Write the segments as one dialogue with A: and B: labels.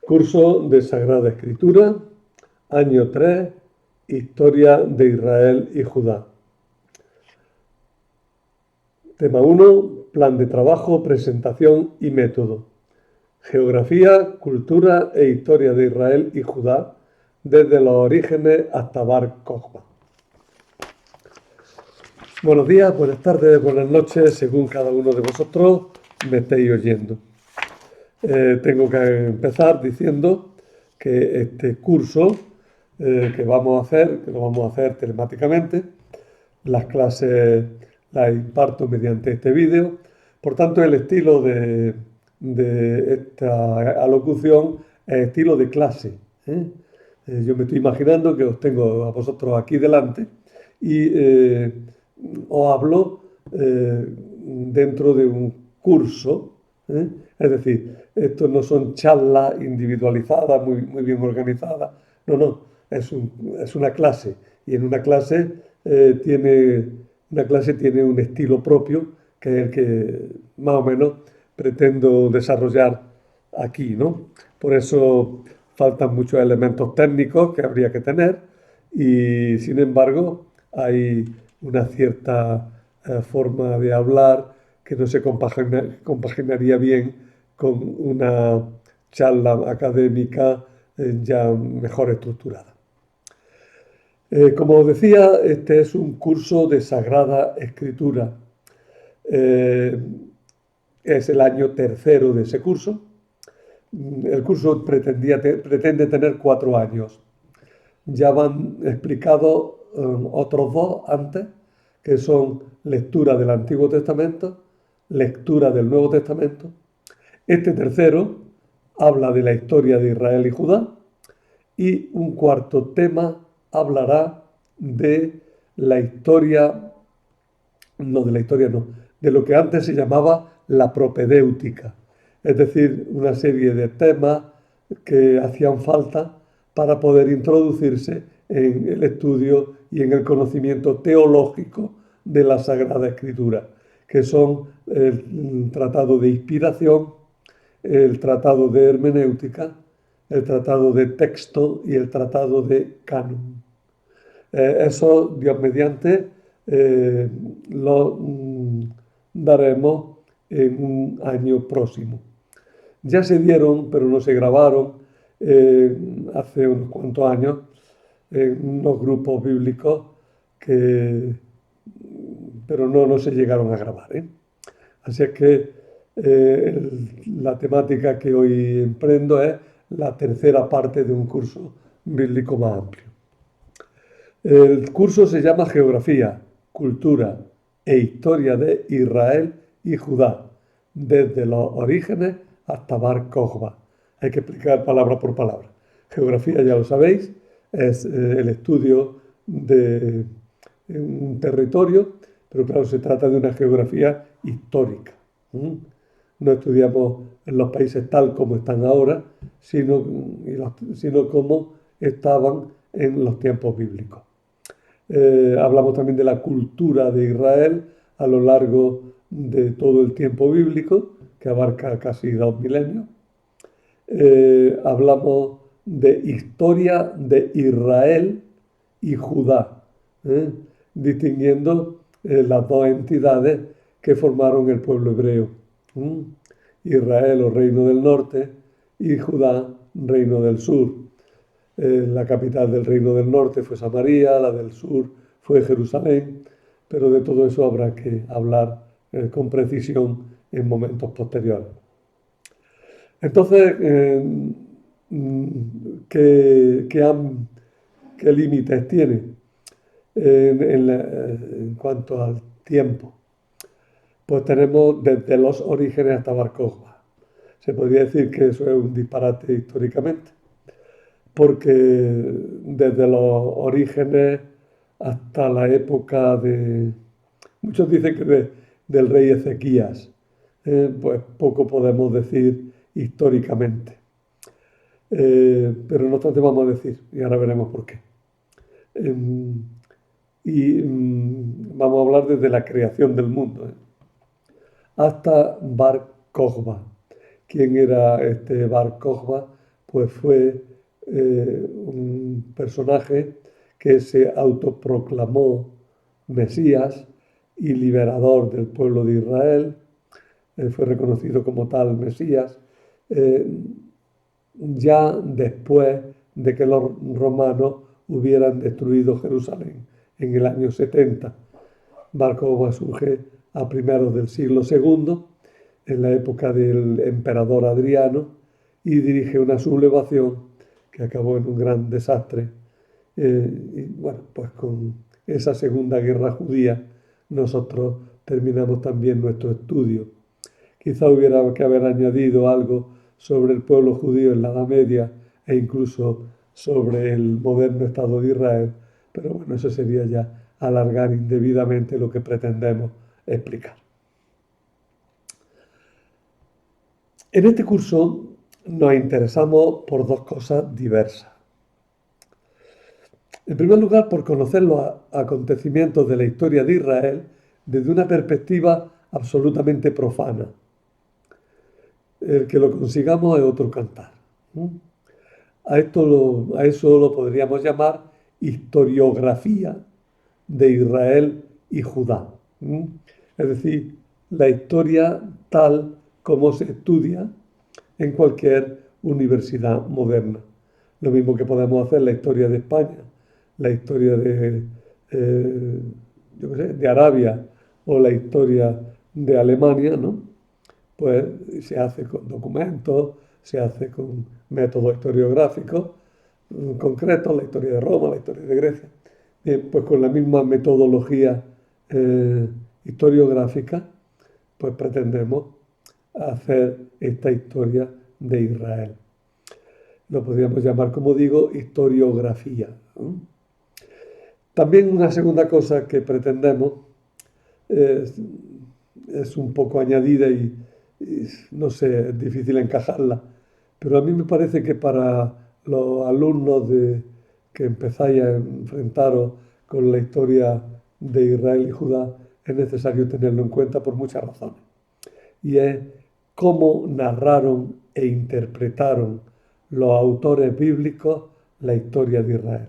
A: Curso de Sagrada Escritura, año 3, Historia de Israel y Judá. Tema 1, plan de trabajo, presentación y método. Geografía, cultura e historia de Israel y Judá, desde los orígenes hasta Bar Kokhba. Buenos días, buenas tardes, buenas noches, según cada uno de vosotros me estéis oyendo. Tengo que empezar diciendo que este curso que vamos a hacer, que lo vamos a hacer telemáticamente, las clases las imparto mediante este vídeo. Por tanto, el estilo de esta alocución es estilo de clase. Yo me estoy imaginando que os tengo a vosotros aquí delante y os hablo dentro de un curso. Es decir, esto no son charlas individualizadas, muy bien organizadas. No, es una clase. Y en una clase tiene un estilo propio, que es el que más o menos pretendo desarrollar aquí, ¿no? Por eso faltan muchos elementos técnicos que habría que tener y, sin embargo, hay una cierta forma de hablar que no se compaginaría bien con una charla académica ya mejor estructurada. Como os decía, este es un curso de Sagrada Escritura. Es el año tercero de ese curso. El curso pretende tener 4 años. Ya van explicados otros 2 antes, que son lectura del Antiguo Testamento, lectura del Nuevo Testamento. Este tercero habla de la historia de Israel y Judá, y un cuarto tema hablará de la historia, de lo que antes se llamaba la propedéutica, es decir, una serie de temas que hacían falta para poder introducirse en el estudio y en el conocimiento teológico de la Sagrada Escritura, que son el tratado de inspiración, el tratado de hermenéutica, el tratado de texto y el tratado de canon. Eso, Dios mediante, lo daremos en un año próximo. Ya se dieron, pero no se grabaron hace unos cuantos años en unos grupos bíblicos pero no se llegaron a grabar. Así es que la temática que hoy emprendo es la tercera parte de un curso bíblico más amplio. El curso se llama Geografía, Cultura e Historia de Israel y Judá, desde los orígenes hasta Bar Kokhba. Hay que explicar palabra por palabra. Geografía, ya lo sabéis, es el estudio de un territorio, pero claro, se trata de una geografía histórica. No estudiamos en los países tal como están ahora, sino como estaban en los tiempos bíblicos. Hablamos también de la cultura de Israel a lo largo de todo el tiempo bíblico, que abarca casi 2 milenios. Hablamos de historia de Israel y Judá, distinguiendo las dos entidades que formaron el pueblo hebreo. Israel o reino del norte y Judá, reino del sur. La capital del reino del norte fue Samaria, la del sur fue Jerusalén, pero de todo eso habrá que hablar con precisión en momentos posteriores. Entonces, ¿qué límites tiene en cuanto al tiempo? Pues tenemos desde los orígenes hasta Bar Kokhba. Se podría decir que eso es un disparate históricamente, porque desde los orígenes hasta la época muchos dicen que del rey Ezequías, pues poco podemos decir históricamente. Pero no obstante vamos a decir, y ahora veremos por qué. Vamos a hablar desde la creación del mundo, hasta Bar Kokhba. ¿Quién era este Bar Kokhba? pues fue un personaje que se autoproclamó Mesías y liberador del pueblo de Israel. Fue reconocido como tal Mesías, ya después de que los romanos hubieran destruido Jerusalén en el año 70. Bar Kokhba surge a primeros del siglo II, en la época del emperador Adriano, y dirige una sublevación que acabó en un gran desastre. Y bueno, pues con esa segunda guerra judía nosotros terminamos también nuestro estudio. Quizá hubiera que haber añadido algo sobre el pueblo judío en la Edad Media e incluso sobre el moderno Estado de Israel, pero bueno, eso sería ya alargar indebidamente lo que pretendemos explicar. En este curso nos interesamos por dos cosas diversas. En primer lugar, por conocer los acontecimientos de la historia de Israel desde una perspectiva absolutamente profana. El que lo consigamos es otro cantar. A eso lo podríamos llamar historiografía de Israel y Judá. Es decir, la historia tal como se estudia en cualquier universidad moderna. Lo mismo que podemos hacer la historia de España, la historia de Arabia o la historia de Alemania, ¿no? Pues se hace con documentos, se hace con métodos historiográficos concretos, la historia de Roma, la historia de Grecia. Bien, pues con la misma metodología historiográfica, pues pretendemos hacer esta historia de Israel. Lo podríamos llamar, como digo, historiografía. También una segunda cosa que pretendemos es un poco añadida y no sé, es difícil encajarla, pero a mí me parece que para los alumnos que empezáis a enfrentaros con la historia de Israel y Judá es necesario tenerlo en cuenta por muchas razones. Y es cómo narraron e interpretaron los autores bíblicos la historia de Israel.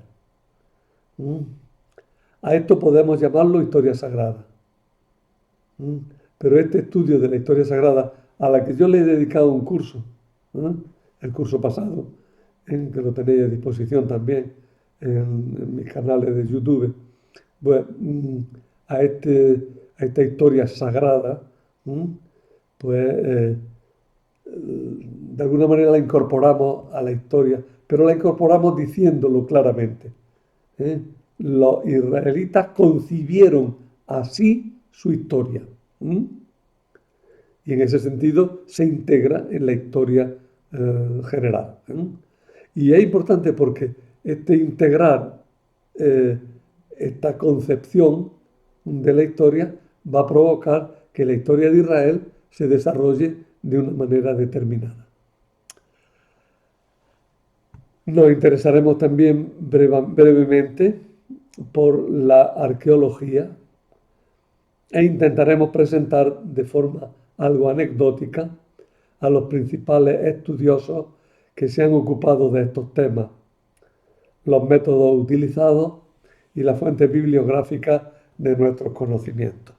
A: A esto podemos llamarlo historia sagrada. Pero este estudio de la historia sagrada, a la que yo le he dedicado un curso, el curso pasado, que lo tenéis a disposición también en mis canales de YouTube, pues, a esta historia sagrada, pues de alguna manera la incorporamos a la historia, pero la incorporamos diciéndolo claramente. Los israelitas concibieron así su historia. Y en ese sentido se integra en la historia general. Y es importante porque integrar esta concepción de la historia va a provocar que la historia de Israel se desarrolle de una manera determinada. Nos interesaremos también brevemente por la arqueología e intentaremos presentar de forma algo anecdótica a los principales estudiosos que se han ocupado de estos temas, los métodos utilizados y las fuentes bibliográficas de nuestros conocimientos.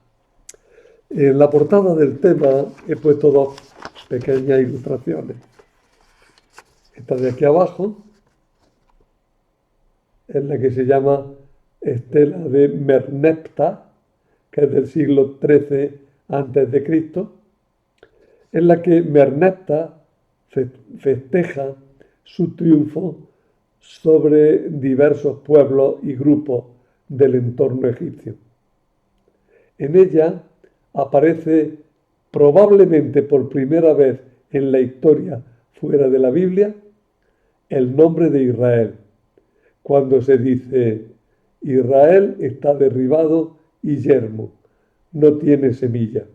A: En la portada del tema he puesto dos pequeñas ilustraciones. Esta de aquí abajo es la que se llama Estela de Merneptah, que es del siglo XIII a.C., en la que Merneptah festeja su triunfo sobre diversos pueblos y grupos del entorno egipcio. En ella aparece probablemente por primera vez en la historia fuera de la Biblia el nombre de Israel, cuando se dice: Israel está derribado y yermo, no tiene semilla.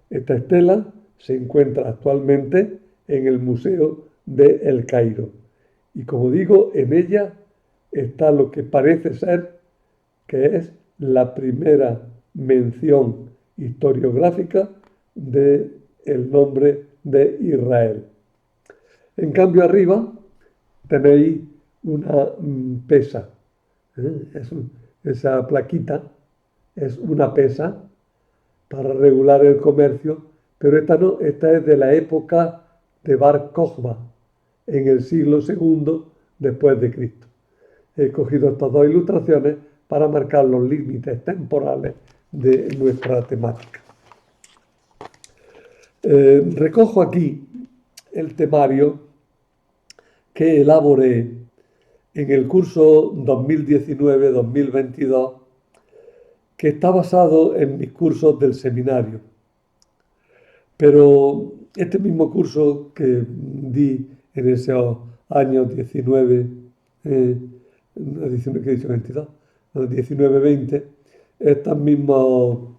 A: Esta estela se encuentra actualmente en el Museo de El Cairo. Y como digo, en ella está lo que parece ser que es la primera mención historiográfica del nombre de Israel. En cambio, arriba tenéis una pesa. Esa plaquita es una pesa para regular el comercio, pero esta no, esta es de la época de Bar Kokhba, en el siglo II después de Cristo. He cogido estas dos ilustraciones para marcar los límites temporales de nuestra temática. Recojo aquí el temario que elaboré en el curso 2019-2022, que está basado en mis cursos del seminario. Pero este mismo curso que di en esos años 19, ¿qué he dicho? 22, 19-20, estos mismos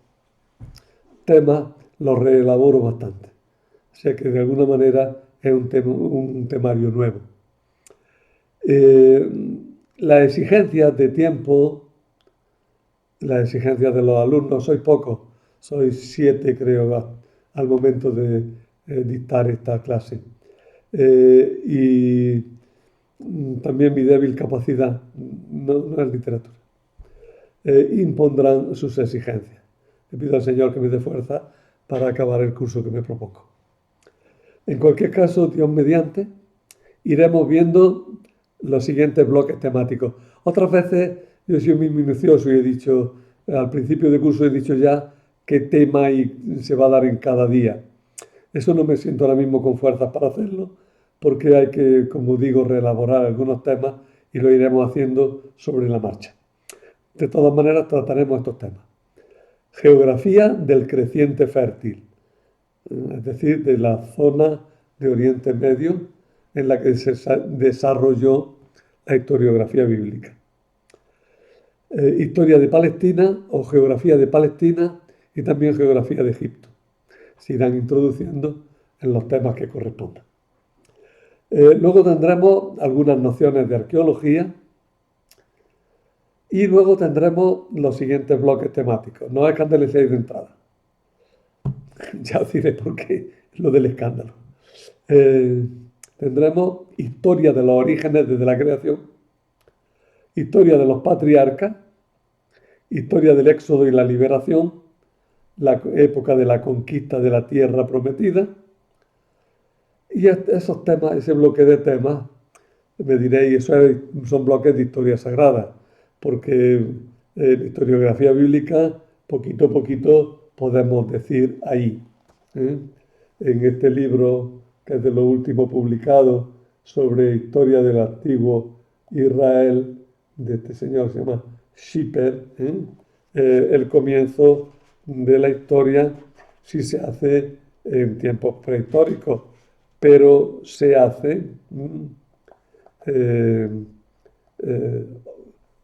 A: temas los reelaboro bastante. O sea que de alguna manera es un temario nuevo. Las exigencias de tiempo, las exigencias de los alumnos, sois pocos, sois 7 creo al momento de dictar esta clase. Y también mi débil capacidad, no es literatura, impondrán sus exigencias. Le pido al Señor que me dé fuerza para acabar el curso que me propongo. En cualquier caso, Dios mediante, iremos viendo los siguientes bloques temáticos. Otras veces yo he sido muy minucioso y he dicho, al principio del curso he dicho ya qué tema se va a dar en cada día. Eso no me siento ahora mismo con fuerzas para hacerlo, porque hay que, como digo, reelaborar algunos temas y lo iremos haciendo sobre la marcha. De todas maneras, trataremos estos temas. Geografía del creciente fértil, es decir, de la zona de Oriente Medio en la que se desarrolló la historiografía bíblica. Historia de Palestina o geografía de Palestina y también geografía de Egipto. Se irán introduciendo en los temas que correspondan. Luego tendremos algunas nociones de arqueología y luego tendremos los siguientes bloques temáticos. No escandalicéis de entrada. Ya os diré por qué lo del escándalo. Tendremos historia de los orígenes desde la creación, historia de los patriarcas, historia del éxodo y la liberación, la época de la conquista de la tierra prometida. Y esos temas, ese bloque de temas, me diréis, esos son bloques de historia sagrada, porque en historiografía bíblica, poquito a poquito, podemos decir ahí. En este libro, que es de lo último publicado sobre historia del antiguo Israel, de este señor que se llama Schipper, el comienzo de la historia sí se hace en tiempos prehistóricos, pero se hace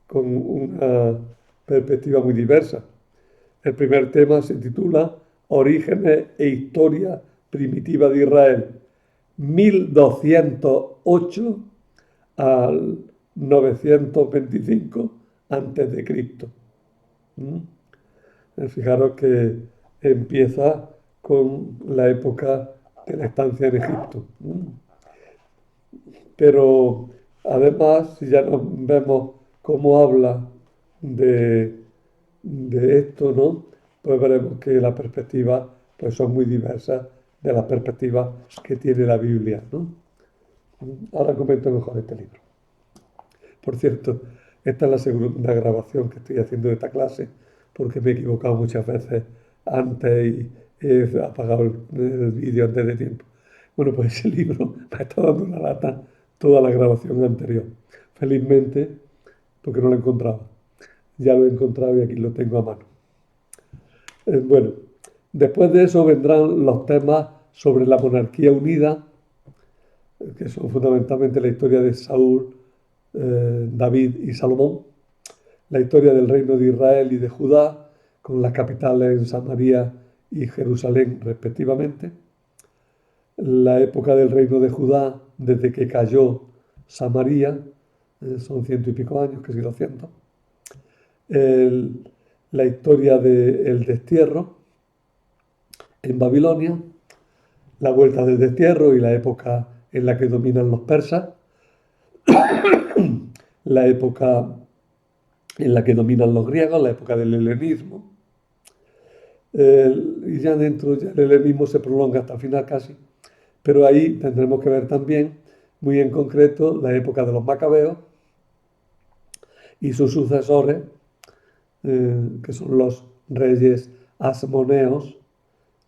A: con una perspectiva muy diversa. El primer tema se titula Orígenes e Historia Primitiva de Israel, 1208 al 925 a.C. Fijaros que empieza con la época de la estancia en Egipto. Pero además, si ya nos vemos cómo habla de esto, ¿no? Pues veremos que las perspectivas pues, son muy diversas de las perspectivas que tiene la Biblia, ¿no? Ahora comento mejor este libro. Por cierto, esta es la segunda grabación que estoy haciendo de esta clase, porque me he equivocado muchas veces antes y he apagado el vídeo antes de tiempo. Bueno, pues ese libro me ha estado dando una lata toda la grabación anterior. Felizmente, porque no lo encontraba. Ya lo he encontrado y aquí lo tengo a mano. Bueno, después de eso vendrán los temas sobre la monarquía unida, que son fundamentalmente la historia de Saúl, David y Salomón, la historia del reino de Israel y de Judá, con las capitales en Samaria y Jerusalén respectivamente, la época del reino de Judá desde que cayó Samaria, son 100 y pico años, casi 200, la historia del destierro en Babilonia, la vuelta del destierro y la época en la que dominan los persas, la época en la que dominan los griegos, la época del helenismo. Y ya dentro, ya el helenismo se prolonga hasta el final casi, pero ahí tendremos que ver también, muy en concreto, la época de los macabeos y sus sucesores, que son los reyes asmoneos.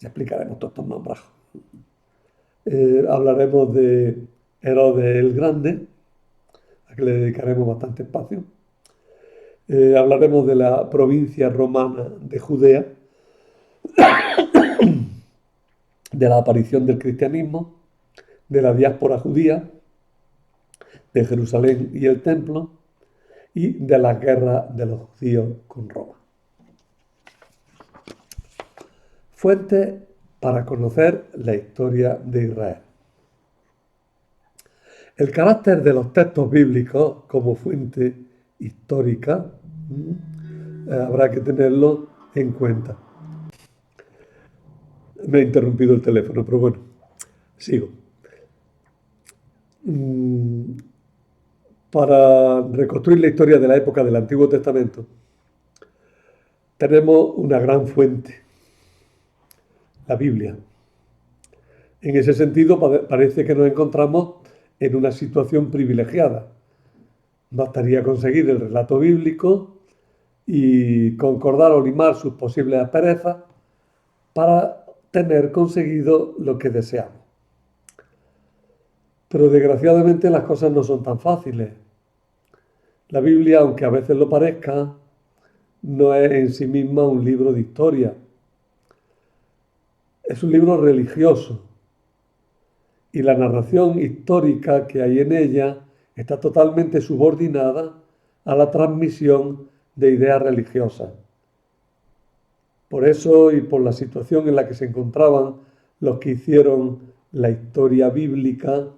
A: Ya explicaremos todos estos nombres. Hablaremos de Herodes el Grande, a que le dedicaremos bastante espacio. Hablaremos de la provincia romana de Judea, de la aparición del cristianismo, de la diáspora judía, de Jerusalén y el templo, y de la guerra de los judíos con Roma. Fuentes para conocer la historia de Israel. El carácter de los textos bíblicos como fuente histórica habrá que tenerlo en cuenta. Me ha interrumpido el teléfono, pero bueno, sigo. Para reconstruir la historia de la época del Antiguo Testamento, tenemos una gran fuente, la Biblia. En ese sentido, parece que nos encontramos en una situación privilegiada. Bastaría conseguir el relato bíblico y concordar o limar sus posibles asperezas para tener conseguido lo que deseamos. Pero desgraciadamente las cosas no son tan fáciles. La Biblia, aunque a veces lo parezca, no es en sí misma un libro de historia. Es un libro religioso. Y la narración histórica que hay en ella está totalmente subordinada a la transmisión de ideas religiosas. Por eso y por la situación en la que se encontraban los que hicieron la historia bíblica,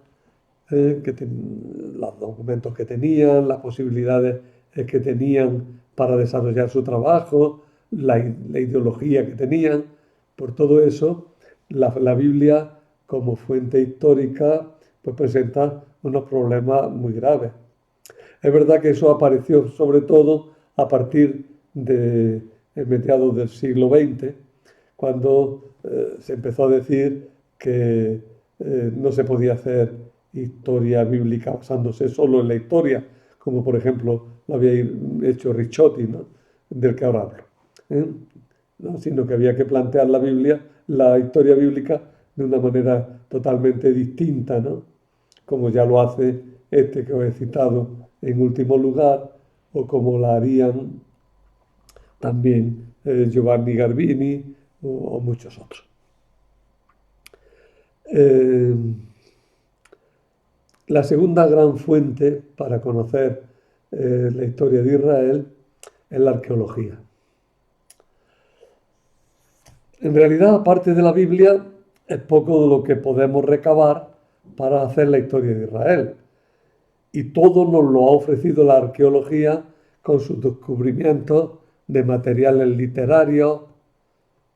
A: los documentos que tenían, las posibilidades que tenían para desarrollar su trabajo, la ideología que tenían, por todo eso, la Biblia como fuente histórica pues presenta unos problemas muy graves. Es verdad que eso apareció sobre todo a partir de mediados del siglo XX, cuando se empezó a decir que no se podía hacer historia bíblica basándose solo en la historia, como por ejemplo lo había hecho Ricciotti, ¿no?, del que ahora hablo, ¿no? Sino que había que plantear la Biblia, la historia bíblica, de una manera totalmente distinta, ¿no?, como ya lo hace este que os he citado en último lugar, o como la harían también Giovanni Garbini o muchos otros. La segunda gran fuente para conocer la historia de Israel es la arqueología. En realidad, aparte de la Biblia, es poco de lo que podemos recabar para hacer la historia de Israel. Y todo nos lo ha ofrecido la arqueología con sus descubrimientos de materiales literarios,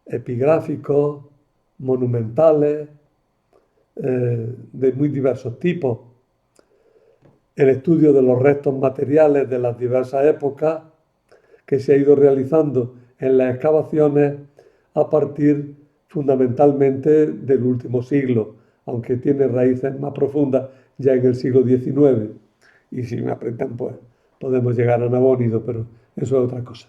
A: epigráficos, monumentales, de muy diversos tipos. El estudio de los restos materiales de las diversas épocas que se ha ido realizando en las excavaciones a partir fundamentalmente del último siglo, aunque tiene raíces más profundas ya en el siglo XIX. Y si me apretan, pues podemos llegar a Nabónido, pero eso es otra cosa.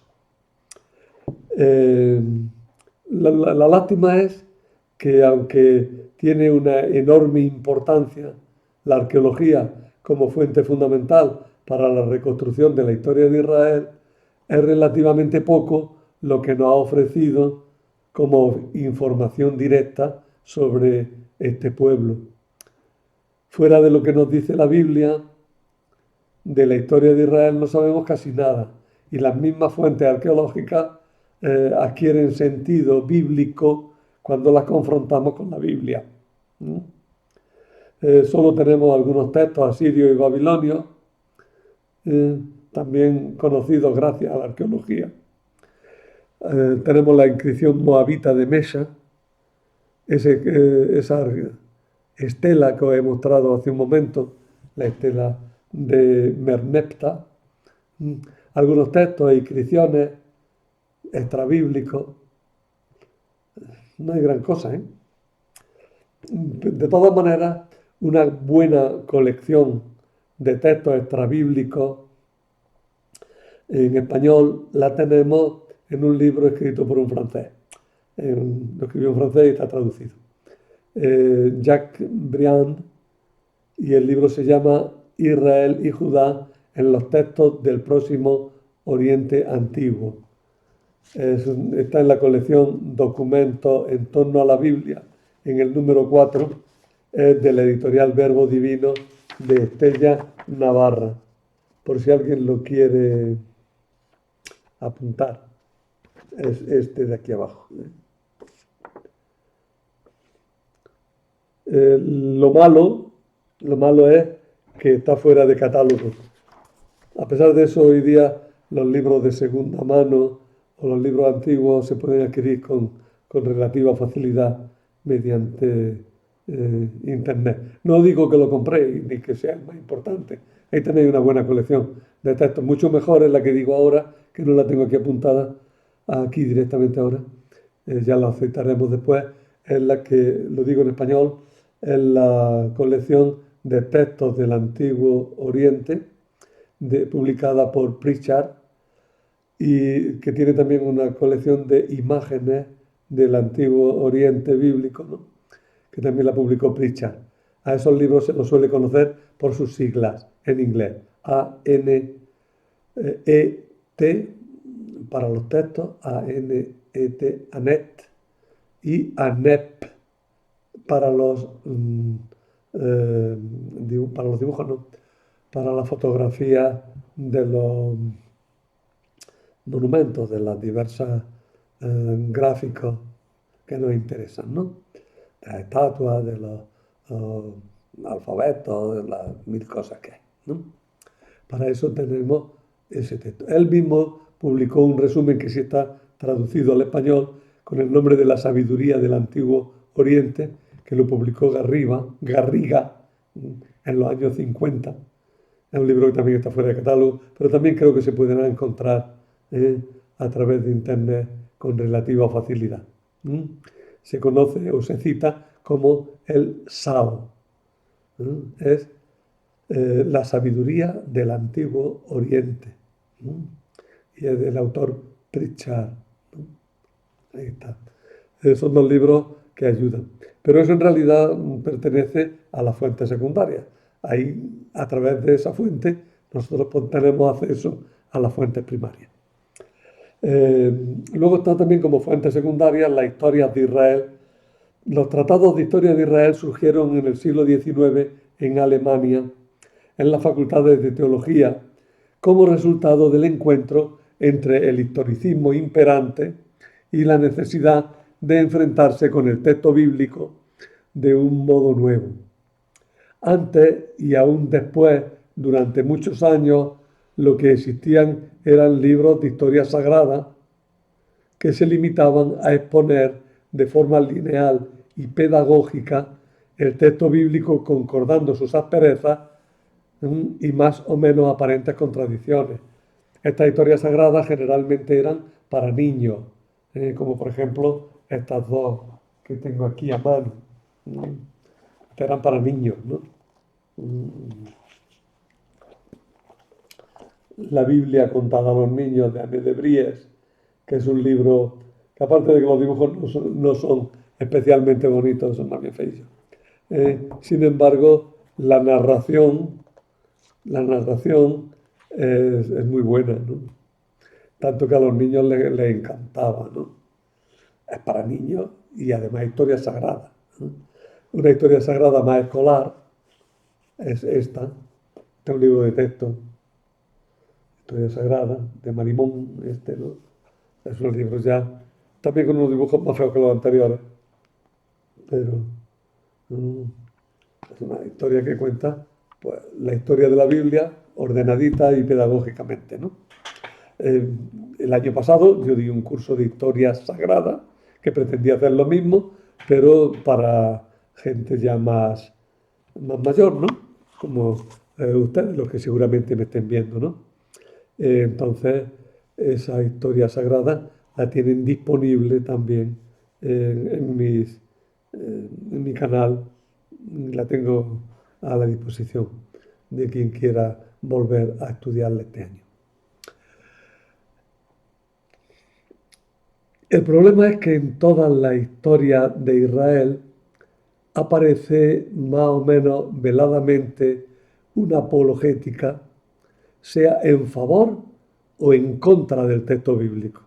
A: La lástima es que, aunque tiene una enorme importancia la arqueología como fuente fundamental para la reconstrucción de la historia de Israel, es relativamente poco lo que nos ha ofrecido como información directa sobre este pueblo. Fuera de lo que nos dice la Biblia, de la historia de Israel no sabemos casi nada, y las mismas fuentes arqueológicas adquieren sentido bíblico cuando las confrontamos con la Biblia. Solo tenemos algunos textos asirios y babilonios, también conocidos gracias a la arqueología. Tenemos la inscripción moabita de Mesha, esa estela que os he mostrado hace un momento, la estela de Merneptah, algunos textos e inscripciones extrabíblicos. No hay gran cosa, ¿eh? De todas maneras, una buena colección de textos extrabíblicos en español la tenemos en un libro escrito por un francés. Lo escribió en francés y está traducido. Jacques Briand, y el libro se llama Israel y Judá en los textos del Próximo Oriente Antiguo. Está en la colección Documentos en torno a la Biblia, en el número 4, de la editorial Verbo Divino de Estella Navarra, por si alguien lo quiere apuntar. Es este de aquí abajo. Lo malo es que está fuera de catálogo. A pesar de eso, hoy día los libros de segunda mano o los libros antiguos se pueden adquirir con relativa facilidad mediante Internet. No digo que lo compréis ni que sea el más importante. Ahí tenéis una buena colección de textos, mucho mejor es la que digo ahora, que no la tengo aquí apuntada, aquí directamente ahora. Ya la aceptaremos después. Es la que, lo digo en español, es la colección de textos del Antiguo Oriente, publicada por Pritchard, y que tiene también una colección de imágenes del Antiguo Oriente bíblico, ¿no? Que también la publicó Pritchard. A esos libros se los suele conocer por sus siglas en inglés. A-N-E-T para los textos, A-N-E-T, ANET, y ANEP para los, para los dibujos, no, para la fotografía de los monumentos, de las diversas gráficos que nos interesan, ¿no? De las estatuas, de los alfabetos, de las mil cosas que hay, ¿no? Para eso tenemos ese texto. Él mismo publicó un resumen que sí está traducido al español con el nombre de La sabiduría del Antiguo Oriente, que lo publicó Garriga en los años 50. Es un libro que también está fuera de catálogo, pero también creo que se pueden encontrar a través de Internet con relativa facilidad. Se conoce o se cita como el Sao. Es la sabiduría del Antiguo Oriente. Y es del autor Pritchard. Ahí está. Son dos libros que ayudan. Pero eso en realidad pertenece a la fuente secundaria. Ahí, a través de esa fuente, nosotros tenemos acceso a las fuentes primarias. Luego está también como fuente secundaria las historias de Israel. Los tratados de historia de Israel surgieron en el siglo XIX en Alemania, en las facultades de teología, como resultado del encuentro entre el historicismo imperante y la necesidad de enfrentarse con el texto bíblico de un modo nuevo. Antes y aún después, durante muchos años, lo que existían eran libros de historia sagrada que se limitaban a exponer de forma lineal y pedagógica el texto bíblico concordando sus asperezas y más o menos aparentes contradicciones. Estas historias sagradas generalmente eran para niños, como por ejemplo estas dos que tengo aquí a mano. Eran para niños, ¿no? La Biblia contada a los niños de Aimé de Bries, que es un libro que aparte de que los dibujos no son especialmente bonitos, son más bien feos. Sin embargo, la narración es muy buena, ¿no? Tanto que a los niños les encantaba, ¿no? Es para niños y además historia sagrada, ¿no? Una historia sagrada más escolar es esta. Este es un libro de texto, historia sagrada, de Marimón, ¿no? Es un libro ya, también con unos dibujos más feos que los anteriores, pero es una historia que cuenta pues, la historia de la Biblia ordenadita y pedagógicamente, ¿no? El año pasado yo di un curso de historia sagrada que pretendía hacer lo mismo, pero para gente ya más mayor, ¿no? Como ustedes, los que seguramente me estén viendo, ¿no? Entonces, esa historia sagrada la tienen disponible también en mi canal. La tengo a la disposición de quien quiera volver a estudiarla este año. El problema es que en toda la historia de Israel aparece más o menos veladamente una apologética, sea en favor o en contra del texto bíblico.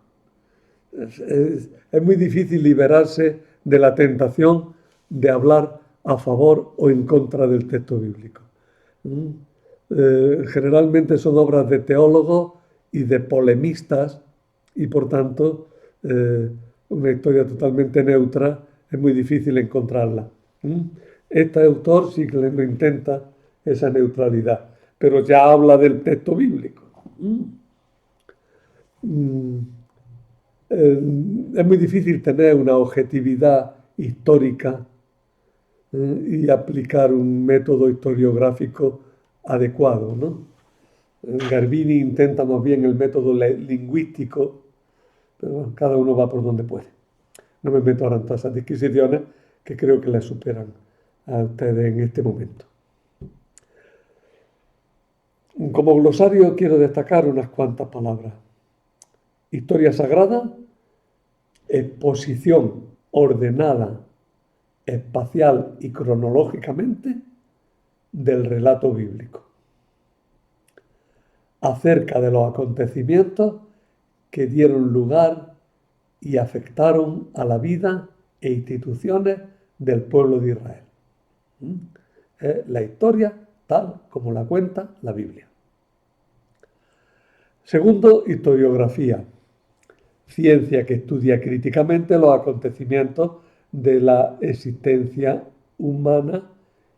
A: Es muy difícil liberarse de la tentación de hablar a favor o en contra del texto bíblico. Generalmente son obras de teólogos y de polemistas y por tanto una historia totalmente neutra es muy difícil encontrarla. Este autor sí que lo intenta esa neutralidad, pero ya habla del texto bíblico. Es muy difícil tener una objetividad histórica y aplicar un método historiográfico adecuado, ¿no? Garbini intenta más bien el método lingüístico, pero bueno, cada uno va por donde puede. No me meto ahora en todas esas disquisiciones que creo que les superan a ustedes en este momento. Como glosario quiero destacar unas cuantas palabras. Historia sagrada, exposición ordenada, espacial y cronológicamente del relato bíblico, acerca de los acontecimientos que dieron lugar y afectaron a la vida e instituciones del pueblo de Israel. Es la historia tal como la cuenta la Biblia. Segundo, historiografía. Ciencia que estudia críticamente los acontecimientos de la existencia humana,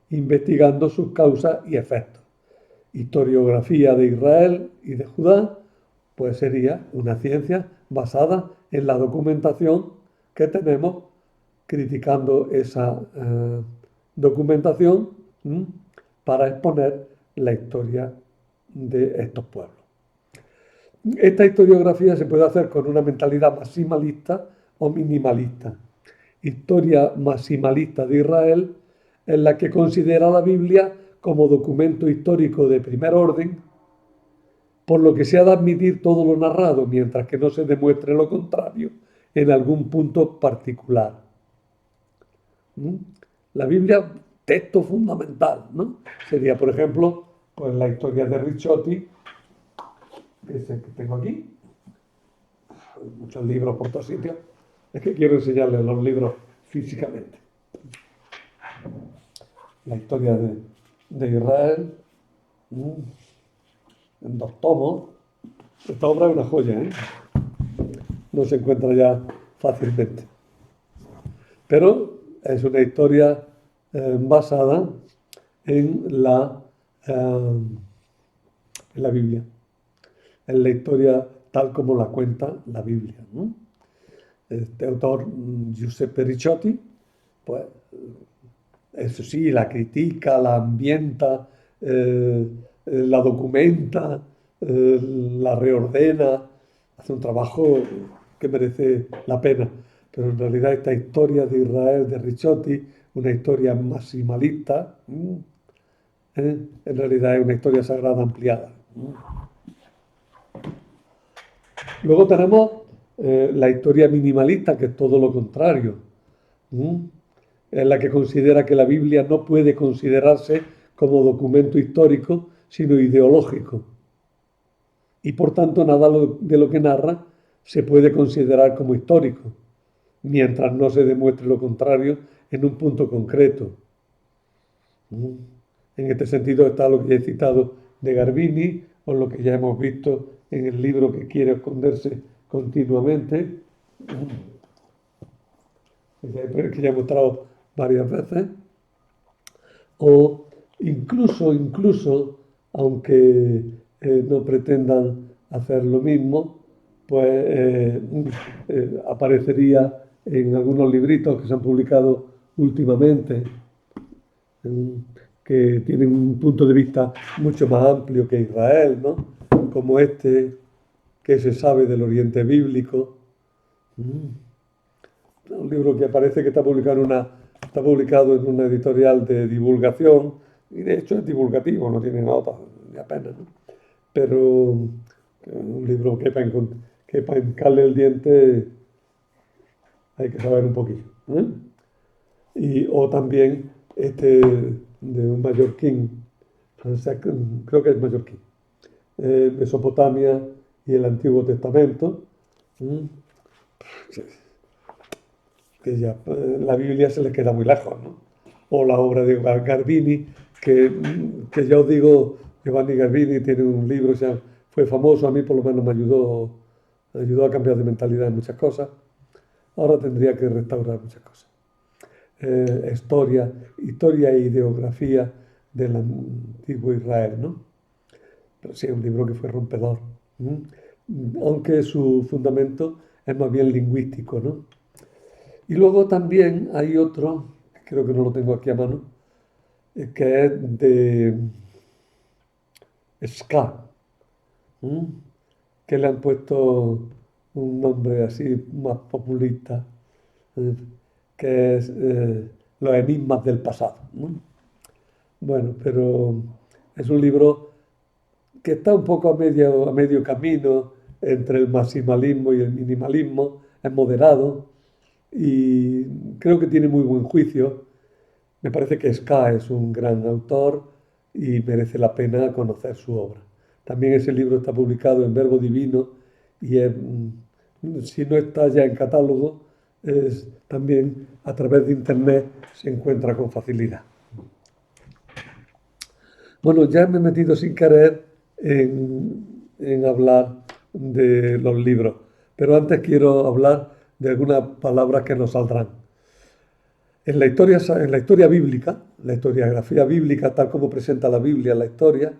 A: investigando sus causas y efectos. Historiografía de Israel y de Judá, pues sería una ciencia basada en la documentación que tenemos, criticando esa documentación para exponer la historia de estos pueblos. Esta historiografía se puede hacer con una mentalidad maximalista o minimalista. Historia maximalista de Israel es la que considera la Biblia como documento histórico de primer orden, por lo que se ha de admitir todo lo narrado, mientras que no se demuestre lo contrario en algún punto particular. La Biblia, texto fundamental, ¿no? Sería, por ejemplo, pues la historia de Ricciotti, que es el que tengo aquí. Muchos libros por todos sitios. Es que quiero enseñarles los libros físicamente. La historia de Israel, en 2 tomos. Esta obra es una joya, ¿eh? No se encuentra ya fácilmente. Pero es una historia basada en la Biblia. En la historia tal como la cuenta la Biblia, ¿no? Este autor, Giuseppe Ricciotti, pues eso sí, la critica, la ambienta, la documenta, la reordena, hace un trabajo que merece la pena. Pero en realidad esta historia de Israel de Ricciotti, una historia maximalista, en realidad es una historia sagrada ampliada. Luego tenemos la historia minimalista, que es todo lo contrario. Es la que considera que la Biblia no puede considerarse como documento histórico, sino ideológico. Y por tanto nada de lo que narra se puede considerar como histórico, mientras no se demuestre lo contrario en un punto concreto. En este sentido está lo que ya he citado de Garbini, o lo que ya hemos visto en el libro que quiere esconderse continuamente, que ya he mostrado varias veces, o incluso, aunque no pretendan hacer lo mismo, pues aparecería en algunos libritos que se han publicado últimamente mm, que tienen un punto de vista mucho más amplio que Israel, ¿no? Como este, que se sabe del Oriente Bíblico. Un libro que parece que está publicado en una editorial de divulgación, y de hecho es divulgativo, no tiene notas ni apenas, ¿no? Pero un libro que para hincarle el diente hay que saber un poquillo, ¿eh? O también este de un mallorquín, creo que es mallorquín, Mesopotamia y el Antiguo Testamento, ¿eh? Que ya la Biblia se les queda muy lejos, ¿no? O la obra de Garbini, que ya os digo, Giovanni Garbini tiene un libro, o sea, fue famoso, a mí por lo menos ayudó a cambiar de mentalidad en muchas cosas. Ahora tendría que restaurar muchas cosas. Historia e ideografía del antiguo Israel, ¿no? Pero sí, es un libro que fue rompedor. ¿Mm? Aunque su fundamento es más bien lingüístico, ¿no? Y luego también hay otro, creo que no lo tengo aquí a mano, que es de Ska, ¿m? Que le han puesto un nombre así más populista, ¿eh? Que es Los enigmas del pasado, ¿no? Bueno, pero es un libro que está un poco a medio camino entre el maximalismo y el minimalismo, es moderado y creo que tiene muy buen juicio. Me parece que Ska es un gran autor y merece la pena conocer su obra. También ese libro está publicado en Verbo Divino y si no está ya en catálogo, también a través de internet se encuentra con facilidad. Bueno, ya me he metido sin querer en hablar de los libros, pero antes quiero hablar de algunas palabras que nos saldrán. En la historia bíblica, la historiografía bíblica, tal como presenta la Biblia la historia,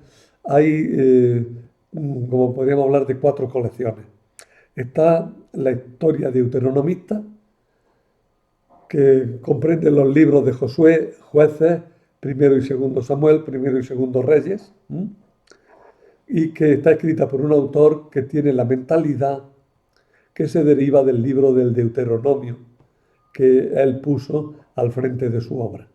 A: hay, como podríamos hablar, de cuatro colecciones. Está la historia deuteronomista, que comprende los libros de Josué, Jueces, primero y segundo Samuel, primero y segundo Reyes, y que está escrita por un autor que tiene la mentalidad que se deriva del libro del Deuteronomio, que él puso al frente de su obra.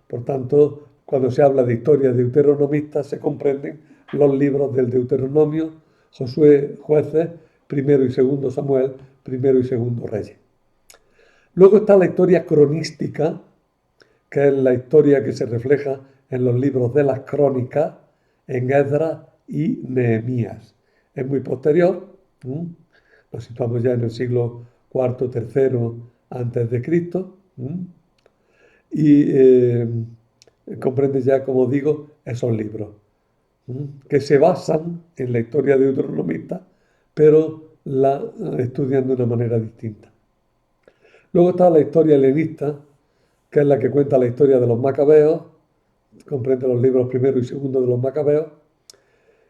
A: Por tanto, cuando se habla de historia deuteronomista, se comprenden los libros del Deuteronomio, Josué, Jueces, primero y segundo Samuel, primero y segundo Reyes. Luego está la historia cronística, que es la historia que se refleja en los libros de las crónicas, en Esdras y Nehemías. Es muy posterior, nos situamos ya en el siglo IV, III antes de Cristo, y comprende ya, como digo, esos libros, que se basan en la historia deuteronomista, pero la estudian de una manera distinta. Luego está la historia helenista, que es la que cuenta la historia de los macabeos, comprende los libros primero y segundo de los macabeos,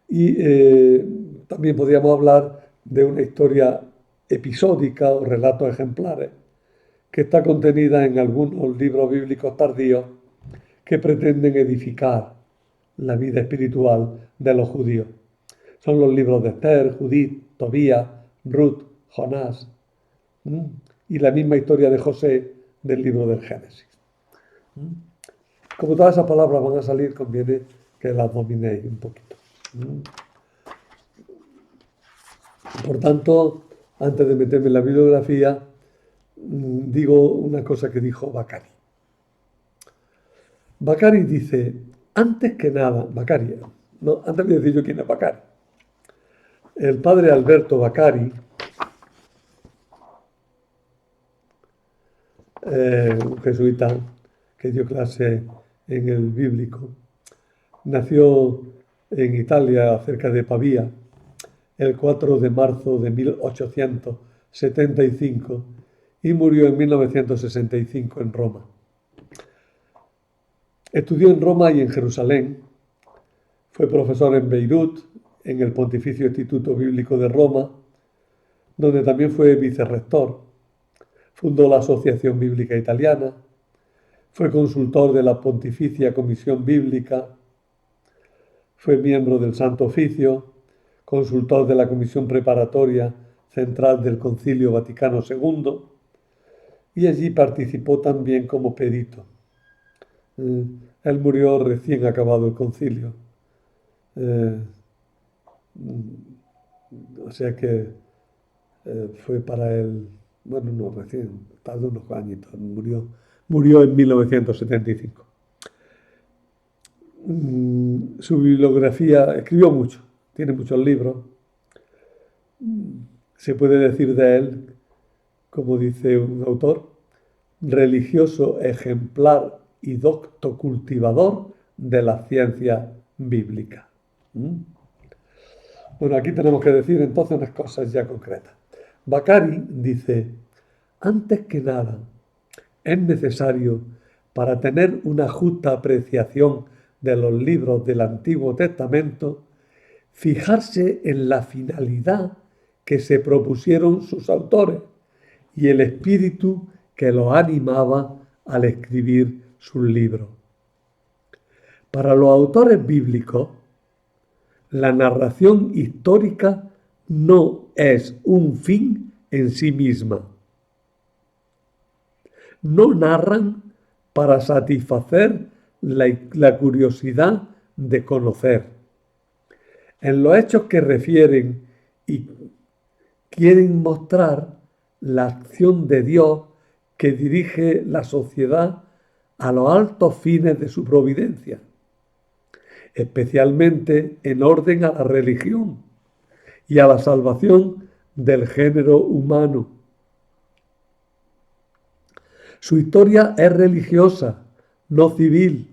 A: y también podríamos hablar de una historia episódica o relatos ejemplares, que está contenida en algunos libros bíblicos tardíos que pretenden edificar la vida espiritual de los judíos. Son los libros de Esther, Judith, Tobías, Ruth, Jonás, y la misma historia de José del libro del Génesis. Como todas esas palabras van a salir, conviene que las dominéis un poquito. Por tanto, antes de meterme en la bibliografía, digo una cosa que dijo Bacari. Bacari dice, antes que nada, Bacari, no, antes de decir yo quién es Bacari. El padre Alberto Bacari, un jesuita que dio clase en el bíblico, nació en Italia, cerca de Pavía, el 4 de marzo de 1875 y murió en 1965 en Roma. Estudió en Roma y en Jerusalén, fue profesor en Beirut, en el Pontificio Instituto Bíblico de Roma, donde también fue vicerrector. Fundó la Asociación Bíblica Italiana, Fue consultor de la Pontificia Comisión Bíblica, fue miembro del Santo Oficio, consultor de la Comisión Preparatoria Central del Concilio Vaticano II y allí participó también como perito. Él murió recién acabado el concilio. Eh, o sea que fue para él, bueno, no, recién, tardó unos añitos, murió en 1975. Su bibliografía, escribió mucho, tiene muchos libros. Se puede decir de él, como dice un autor, religioso ejemplar y docto cultivador de la ciencia bíblica. Bueno, aquí tenemos que decir entonces unas cosas ya concretas. Vaccari dice, antes que nada, es necesario, para tener una justa apreciación de los libros del Antiguo Testamento, fijarse en la finalidad que se propusieron sus autores y el espíritu que los animaba al escribir sus libros. Para los autores bíblicos, la narración histórica no es un fin en sí misma. No narran para satisfacer la curiosidad de conocer. En los hechos que refieren y quieren mostrar la acción de Dios que dirige la sociedad a los altos fines de su providencia, especialmente en orden a la religión y a la salvación del género humano. Su historia es religiosa, no civil,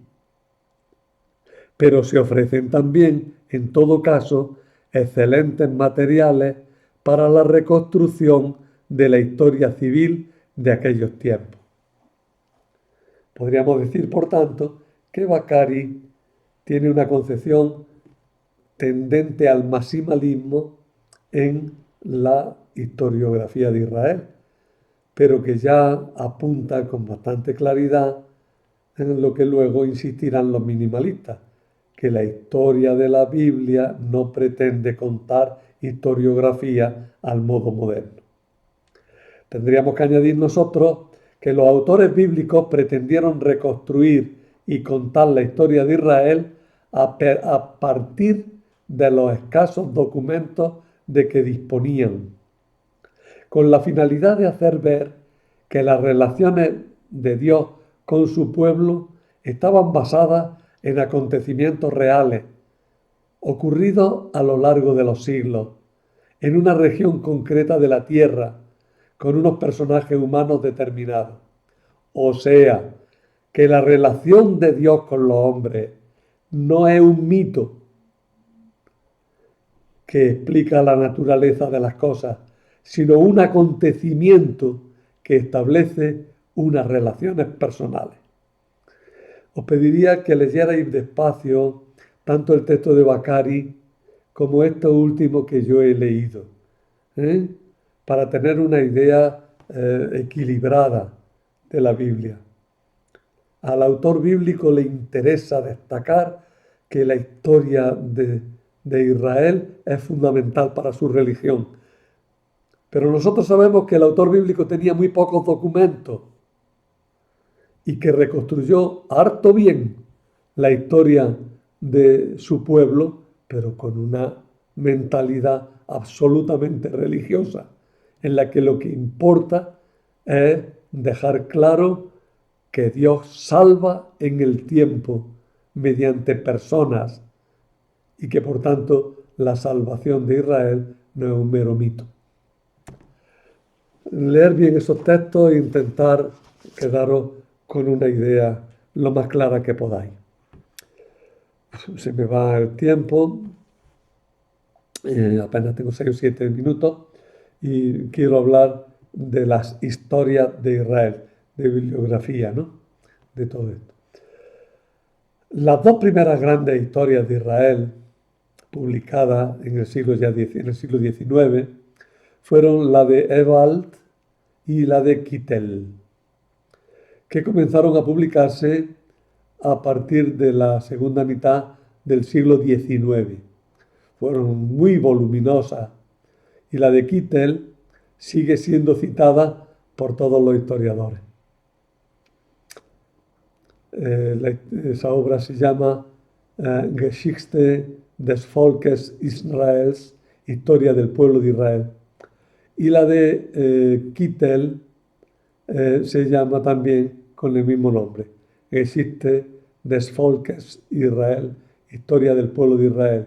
A: pero se ofrecen también, en todo caso, excelentes materiales para la reconstrucción de la historia civil de aquellos tiempos. Podríamos decir, por tanto, que Vaccari tiene una concepción tendente al maximalismo en la historiografía de Israel, pero que ya apunta con bastante claridad en lo que luego insistirán los minimalistas, que la historia de la Biblia no pretende contar historiografía al modo moderno. Tendríamos que añadir nosotros que los autores bíblicos pretendieron reconstruir y contar la historia de Israel a partir de los escasos documentos de que disponían, con la finalidad de hacer ver que las relaciones de Dios con su pueblo estaban basadas en acontecimientos reales, ocurridos a lo largo de los siglos, en una región concreta de la tierra, con unos personajes humanos determinados. O sea, que la relación de Dios con los hombres no es un mito que explica la naturaleza de las cosas, sino un acontecimiento que establece unas relaciones personales. Os pediría que leyerais despacio tanto el texto de Vaccari como esto último que yo he leído, para tener una idea equilibrada de la Biblia. Al autor bíblico le interesa destacar que la historia de Israel es fundamental para su religión. Pero nosotros sabemos que el autor bíblico tenía muy pocos documentos y que reconstruyó harto bien la historia de su pueblo, pero con una mentalidad absolutamente religiosa, en la que lo que importa es dejar claro que Dios salva en el tiempo mediante personas y que por tanto la salvación de Israel no es un mero mito. Leer bien esos textos e intentar quedaros con una idea lo más clara que podáis. Se me va el tiempo, apenas tengo 6 o 7 minutos y quiero hablar de las historias de Israel, de bibliografía, ¿no? De todo esto. Las dos primeras grandes historias de Israel, publicadas en el siglo XIX, fueron la de Ewald y la de Kittel, que comenzaron a publicarse a partir de la segunda mitad del siglo XIX. Fueron muy voluminosas y la de Kittel sigue siendo citada por todos los historiadores. Esa obra se llama Geschichte des Volkes Israels, Historia del pueblo de Israel. Y la de Kittel se llama también con el mismo nombre, Geschichte des Volkes Israel, Historia del pueblo de Israel.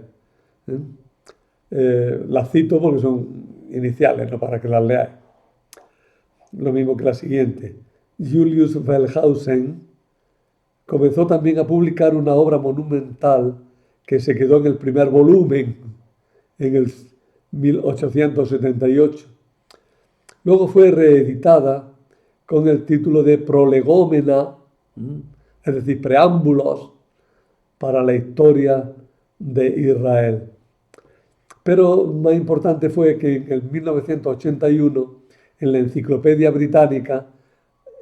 A: Las cito porque son iniciales, no para que las leáis. Lo mismo que la siguiente. Julius Wellhausen comenzó también a publicar una obra monumental que se quedó en el primer volumen en el 1878. Luego fue reeditada con el título de Prolegómena, es decir, preámbulos para la historia de Israel. Pero más importante fue que en el 1981, en la Enciclopedia Británica,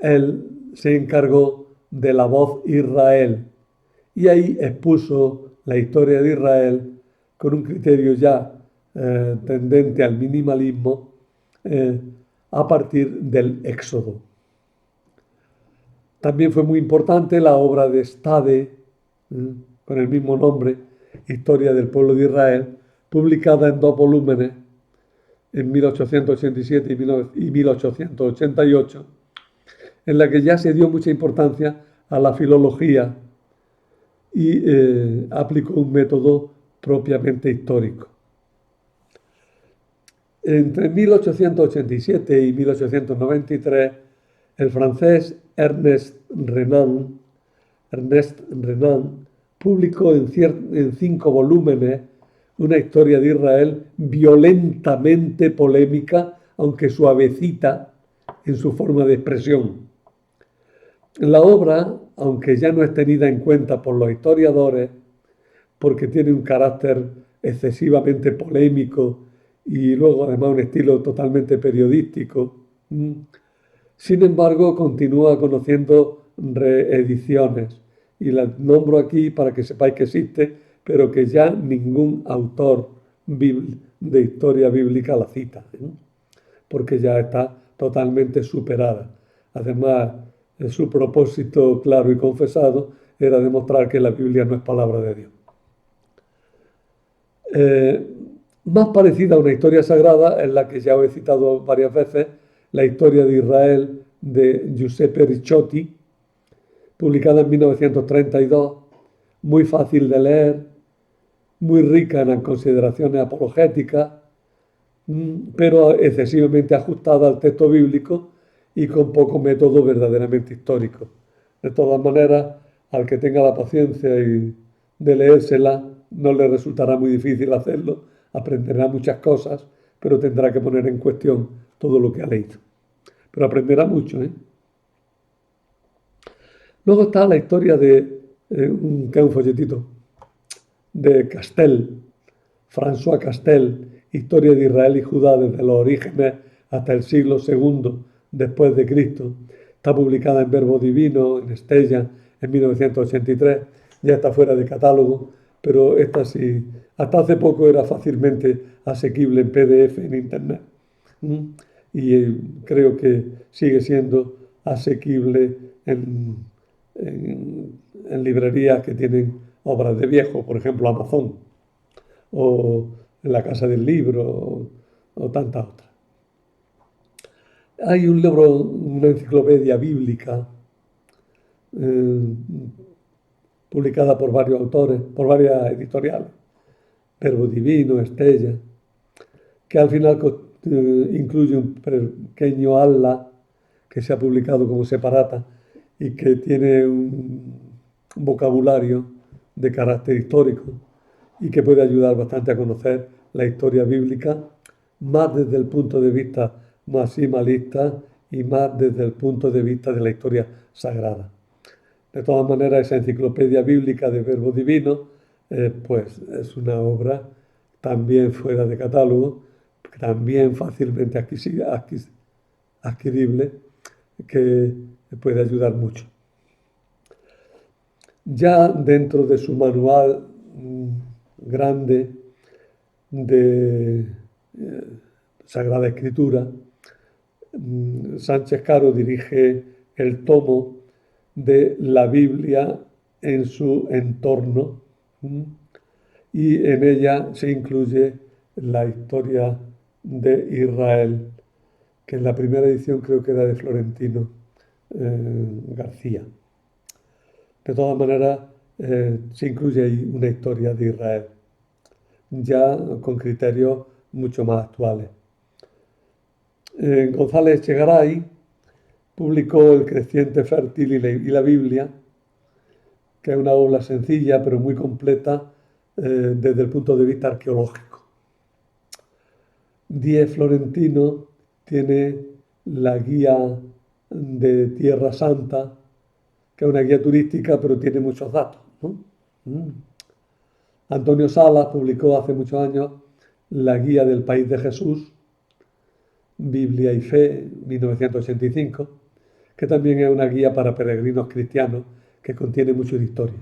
A: él se encargó de La Voz Israel y ahí expuso la historia de Israel con un criterio ya tendente al minimalismo a partir del Éxodo. También fue muy importante la obra de Stade, con el mismo nombre, Historia del pueblo de Israel, publicada en 2 volúmenes en 1887 y 1888, en la que ya se dio mucha importancia a la filología y aplicó un método propiamente histórico. Entre 1887 y 1893, el francés Ernest Renan publicó en 5 volúmenes una historia de Israel violentamente polémica, aunque suavecita en su forma de expresión. La obra, aunque ya no es tenida en cuenta por los historiadores, porque tiene un carácter excesivamente polémico y luego además un estilo totalmente periodístico, sin embargo continúa conociendo reediciones y las nombro aquí para que sepáis que existe, pero que ya ningún autor de historia bíblica la cita, porque ya está totalmente superada. Además, su propósito claro y confesado era demostrar que la Biblia no es palabra de Dios. Más parecida a una historia sagrada es la que ya os he citado varias veces, la historia de Israel de Giuseppe Ricciotti, publicada en 1932, muy fácil de leer, muy rica en consideraciones apologéticas, pero excesivamente ajustada al texto bíblico y con poco método verdaderamente histórico. De todas maneras, al que tenga la paciencia de leérsela, no le resultará muy difícil hacerlo, aprenderá muchas cosas, pero tendrá que poner en cuestión todo lo que ha leído. Pero aprenderá mucho, Luego está la historia que es un folletito, de Castel, François Castel, Historia de Israel y Judá desde los orígenes hasta el siglo II después de Cristo. Está publicada en Verbo Divino, en Estella, en 1983. Ya está fuera de catálogo, pero esta sí, hasta hace poco era fácilmente asequible en PDF en Internet. Y creo que sigue siendo asequible en librerías que tienen obras de viejo, por ejemplo Amazon, o en la Casa del Libro, o tantas otras. Hay un libro, una enciclopedia bíblica, publicada por varios autores, por varias editoriales, Verbo Divino, Estella, que al final incluye un pequeño atlas que se ha publicado como separata y que tiene un vocabulario de carácter histórico y que puede ayudar bastante a conocer la historia bíblica, más desde el punto de vista maximalista y más desde el punto de vista de la historia sagrada. De todas maneras, esa enciclopedia bíblica de Verbo Divino, pues es una obra también fuera de catálogo, también fácilmente adquirible, que puede ayudar mucho. Ya dentro de su manual grande de Sagrada Escritura, Sánchez Caro dirige el tomo de la Biblia en su entorno y en ella se incluye la historia de Israel, que en la primera edición creo que era de Florentino García. De todas maneras, se incluye ahí una historia de Israel, ya con criterios mucho más actuales. González Echegaray publicó El creciente fértil y la Biblia, que es una obra sencilla pero muy completa desde el punto de vista arqueológico. Díez Florentino tiene la guía de Tierra Santa, que es una guía turística pero tiene muchos datos, ¿no? Antonio Salas publicó hace muchos años la guía del País de Jesús, Biblia y Fe, 1985, que también es una guía para peregrinos cristianos que contiene mucho de historia.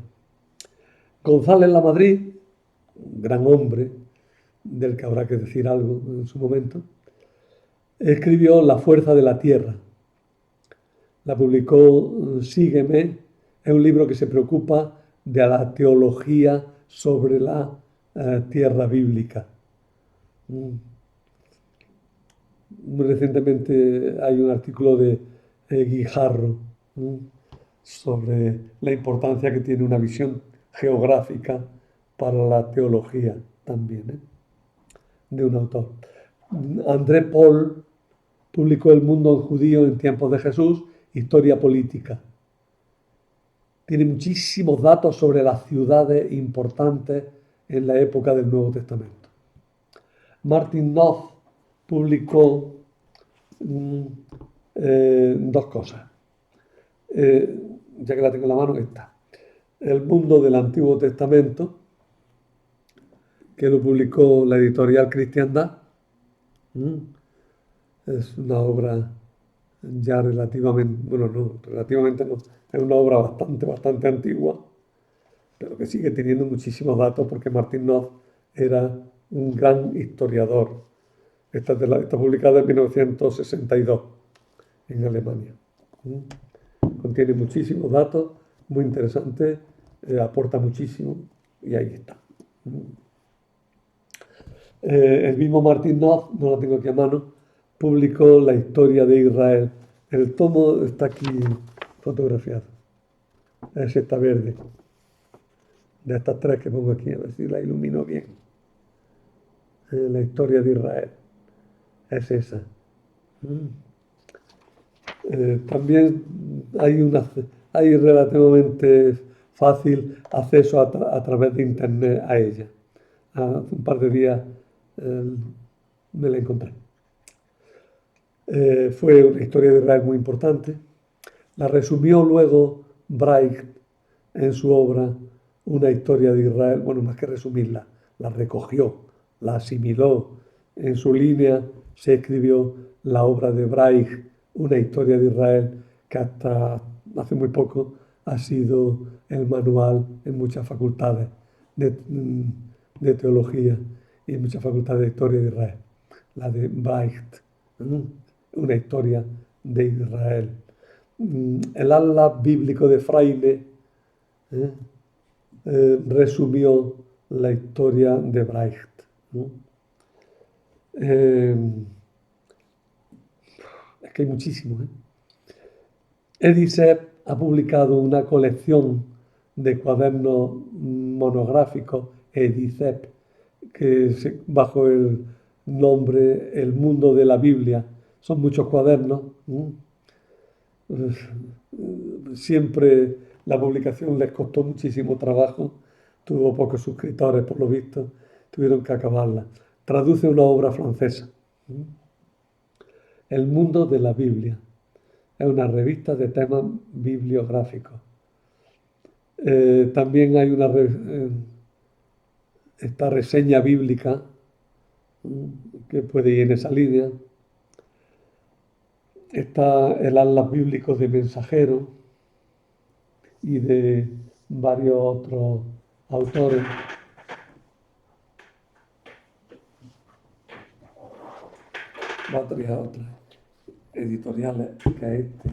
A: González Lamadrid, un gran hombre, del que habrá que decir algo en su momento, escribió La fuerza de la tierra. La publicó Sígueme, es un libro que se preocupa de la teología sobre la tierra bíblica. Muy recientemente hay un artículo de Guijarro sobre la importancia que tiene una visión geográfica para la teología también, de un autor. André Paul publicó El mundo judío en tiempos de Jesús, historia política. Tiene muchísimos datos sobre las ciudades importantes en la época del Nuevo Testamento. Martin Knopf publicó dos cosas. Ya que la tengo en la mano, está. El mundo del Antiguo Testamento, que lo publicó la editorial Cristiandad. Es una obra ya relativamente, bueno, no, relativamente no, es una obra bastante antigua, pero que sigue teniendo muchísimos datos porque Martin Knopf era un gran historiador. Está publicada en 1962 en Alemania. Contiene muchísimos datos, muy interesante, aporta muchísimo y ahí está. El mismo Martin Knopf, no lo tengo aquí a mano, publicó la historia de Israel. El tomo está aquí fotografiado. Es esta verde. De estas tres que pongo aquí, a ver si la ilumino bien. La historia de Israel. Es esa. También hay relativamente fácil acceso a través de internet a ella. Hace un par de días me la encontré. Fue una historia de Israel muy importante. La resumió luego Brecht en su obra Una historia de Israel. Bueno, más que resumirla, la recogió, la asimiló. En su línea se escribió la obra de Brecht, Una historia de Israel, que hasta hace muy poco ha sido el manual en muchas facultades de teología y en muchas facultades de historia de Israel. La de Brecht, Una historia de Israel. El Atlas bíblico de Fraile resumió la historia de Brecht. Es que hay muchísimo. Edicep ha publicado una colección de cuadernos monográficos, Edicep, bajo el nombre El mundo de la Biblia. Son muchos cuadernos. Siempre la publicación les costó muchísimo trabajo, tuvo pocos suscriptores por lo visto, tuvieron que acabarla. Traduce una obra francesa. El mundo de la Biblia. Es una revista de temas bibliográficos. También hay esta reseña bíblica que puede ir en esa línea. Está el Atlas Bíblico de Mensajero y de varios otros autores. Otras editoriales, que es este.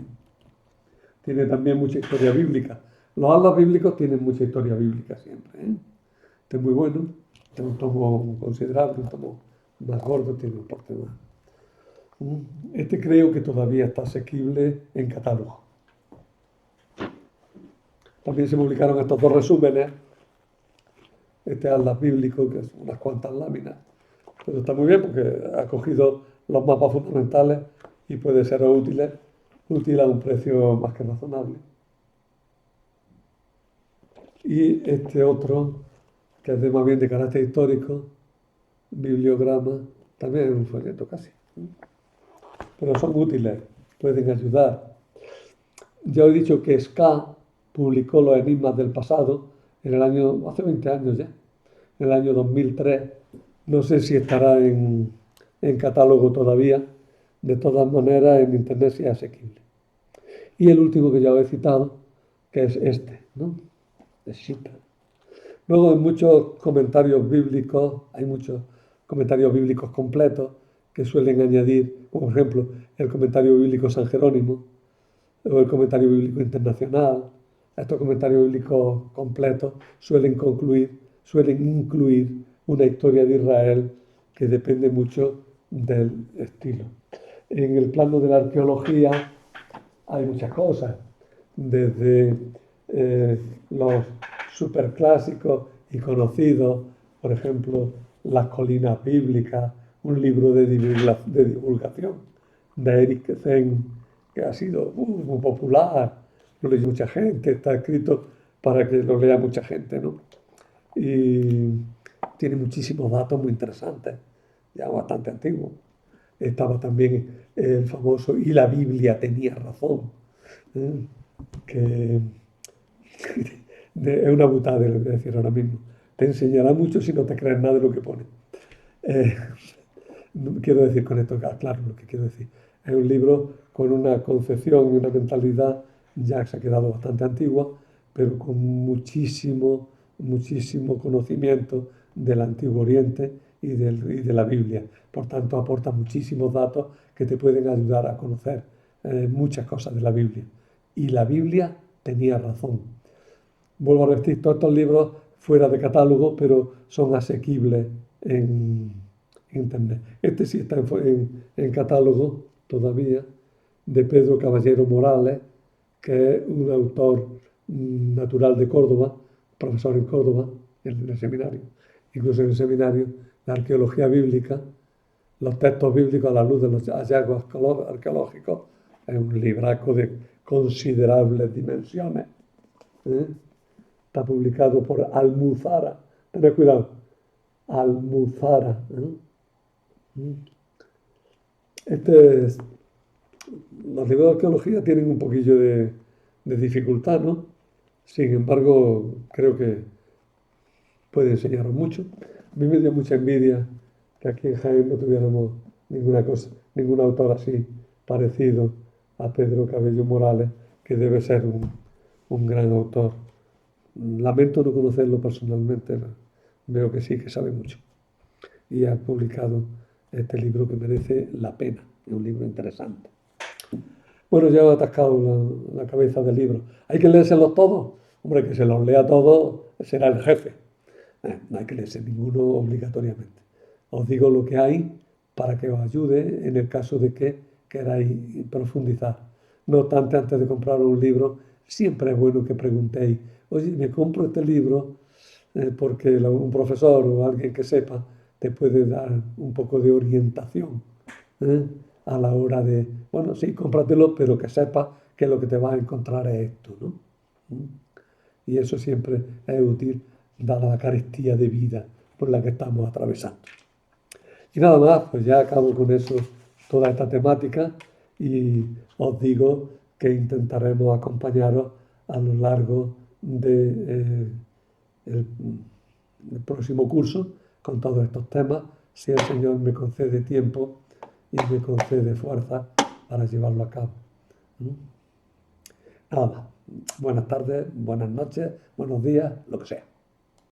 A: Tiene también mucha historia bíblica. Los atlas bíblicos tienen mucha historia bíblica siempre, ¿eh? Este es muy bueno, este es un tomo considerable, un tomo más gordo, tiene un porte más. Este creo que todavía está asequible en catálogo. También se publicaron estos dos resúmenes, este atlas bíblico, que son unas cuantas láminas, pero está muy bien porque ha cogido los mapas fundamentales y puede ser útil a un precio más que razonable. Y este otro, que es más bien de carácter histórico, bibliograma, también es un folleto casi. Pero son útiles, pueden ayudar. Ya he dicho que Ska publicó Los Enigmas del Pasado en el año, hace 20 años ya, en el año 2003. No sé si estará en catálogo todavía. De todas maneras, en internet sí es asequible. Y el último que ya os he citado, que es este, ¿no? De Shita. Luego en muchos comentarios bíblicos, hay muchos comentarios bíblicos completos que suelen añadir, como por ejemplo el comentario bíblico San Jerónimo o el comentario bíblico internacional. Estos comentarios bíblicos completos suelen incluir una historia de Israel que depende mucho del estilo. En el plano de la arqueología hay muchas cosas, desde los superclásicos y conocidos, por ejemplo, Las colinas bíblicas, un libro de divulgación de Eric Zen, que ha sido muy popular, lo lee mucha gente, está escrito para que lo lea mucha gente, ¿no? Y tiene muchísimos datos muy interesantes, ya bastante antiguos. Estaba también el famoso "y la Biblia tenía razón", ¿eh? que es una butada de lo que voy a decir ahora mismo. Te enseñará mucho si no te crees nada de lo que pone. Eh, quiero decir con esto, claro, lo que quiero decir. Es un libro con una concepción y una mentalidad ya que se ha quedado bastante antigua, pero con muchísimo conocimiento del Antiguo Oriente y de la Biblia. Por tanto, aporta muchísimos datos que te pueden ayudar a conocer muchas cosas de la Biblia. Y la Biblia tenía razón. Vuelvo a repetir, todos estos libros fuera de catálogo, pero son asequibles en internet. Este sí está en catálogo todavía, de Pedro Caballero Morales, que es un autor natural de Córdoba, profesor en Córdoba, en el seminario. Incluso en el seminario, la arqueología bíblica, los textos bíblicos a la luz de los hallazgos arqueológicos, es un libraco de considerables dimensiones, ¿eh? Está publicado por Almuzara. Tened cuidado. Almuzara, ¿eh? Los libros de arqueología tienen un poquillo de dificultad, ¿no? Sin embargo, creo que puede enseñaros mucho. A mí me dio mucha envidia que aquí en Jaén no tuviéramos ningún autor así parecido a Pedro Cabello Morales, que debe ser un gran autor. Lamento no conocerlo personalmente, pero veo que sí, que sabe mucho. Y ha publicado este libro que merece la pena. Es un libro interesante. Bueno, ya he atascado la cabeza del libro. ¿Hay que leérselos todos? Hombre, que se los lea todos será el jefe. No hay que leerse ninguno obligatoriamente. Os digo lo que hay para que os ayude en el caso de que queráis profundizar. No obstante, antes de comprar un libro, siempre es bueno que preguntéis, oye, me compro este libro porque un profesor o alguien que sepa te puede dar un poco de orientación, ¿eh? A la hora de, bueno, sí, cómpratelo, pero que sepas que lo que te vas a encontrar es esto, ¿no? Y eso siempre es útil, dada la carestía de vida por la que estamos atravesando. Y nada más, pues ya acabo con eso, toda esta temática, y os digo que intentaremos acompañaros a lo largo del próximo curso con todos estos temas, si el Señor me concede tiempo y me concede fuerza para llevarlo a cabo. ¿Mm? Nada más. Buenas tardes, buenas noches, buenos días, lo que sea.